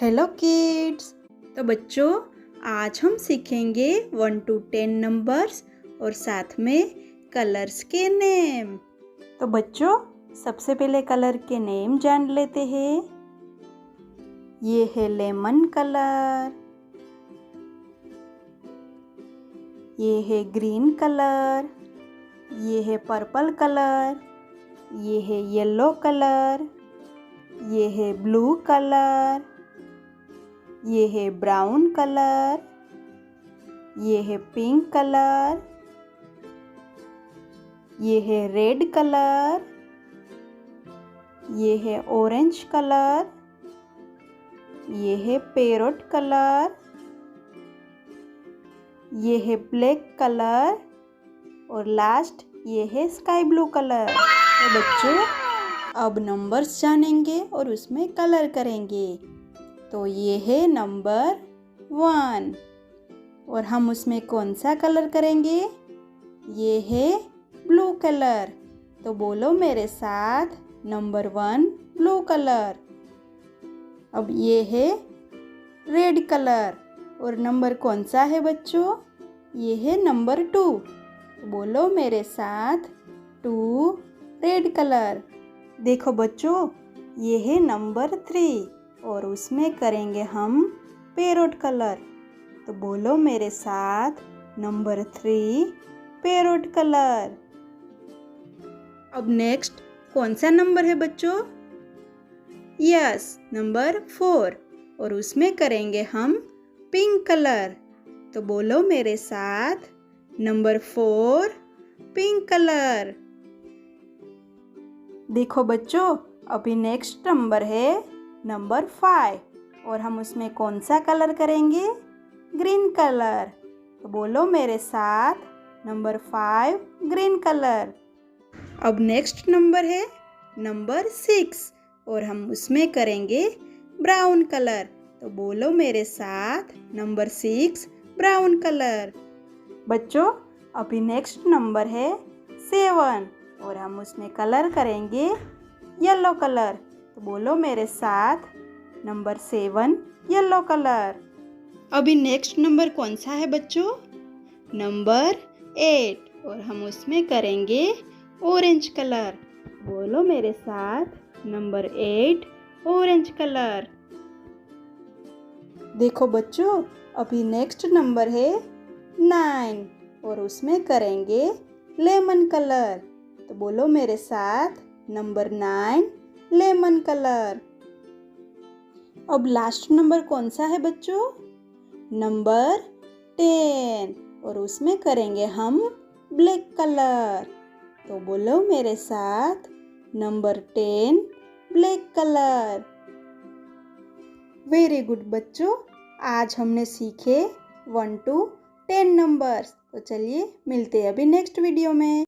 Hello kids. तो बच्चों, आज हम सीखेंगे 1 to 10 नंबर्स और साथ में कलर्स के नेम। तो बच्चों, सबसे पहले कलर के नेम जान लेते हैं। ये है लेमन कलर, ये है ग्रीन कलर, ये है पर्पल कलर, ये है येलो कलर, ये है ब्लू कलर, ये है ब्राउन कलर, ये है पिंक कलर, ये है रेड कलर, ये है ऑरेंज कलर, ये है पैरोट कलर, ये है ब्लैक कलर और लास्ट ये है स्काई ब्लू कलर। तो बच्चों, अब नंबर्स जानेंगे और उसमें कलर करेंगे। तो ये है नंबर 1 और हम उसमें कौन सा कलर करेंगे? ये है ब्लू कलर। तो बोलो मेरे साथ, नंबर 1 ब्लू कलर। अब ये है रेड कलर और नंबर कौन सा है बच्चों? ये है नंबर 2। तो बोलो मेरे साथ, 2 रेड कलर। देखो बच्चों, ये है नंबर 3 और उसमें करेंगे हम पैरोट कलर। तो बोलो मेरे साथ, नंबर 3 पैरोट कलर। अब नेक्स्ट कौन सा नंबर है बच्चों? यस, नंबर 4 और उसमें करेंगे हम पिंक कलर। तो बोलो मेरे साथ, नंबर 4 पिंक कलर। देखो बच्चों, अभी नेक्स्ट नंबर है नंबर 5 और हम उसमें कौन सा कलर करेंगे? Green colour. तो बोलो मेरे साथ, नंबर 5 ग्रीन कलर। अब नेक्स्ट नंबर है नंबर 6 और हम उसमें करेंगे ब्राउन कलर। तो बोलो मेरे साथ, नंबर 6 ब्राउन कलर। बच्चों, अभी नेक्स्ट नंबर है 7 और हम उसमें कलर करेंगे येलो कलर। तो बोलो मेरे साथ, नंबर 7 येलो कलर। अभी नेक्स्ट नंबर कौन सा है बच्चों? नंबर 8 और हम उसमें करेंगे ऑरेंज कलर। बोलो मेरे साथ, नंबर 8 ऑरेंज कलर। देखो बच्चों, अभी नेक्स्ट नंबर है 9 और उसमें करेंगे लेमन कलर। तो बोलो मेरे साथ, नंबर 9 लेमन कलर। अब लास्ट नंबर कौन सा है बच्चों? नंबर 10 और उसमें करेंगे हम ब्लैक कलर। तो बोलो मेरे साथ, number 10 black colour. Very good बच्चों, आज हमने सीखे 1 to 10 नंबर्स। तो चलिए मिलते हैं अभी नेक्स्ट वीडियो में।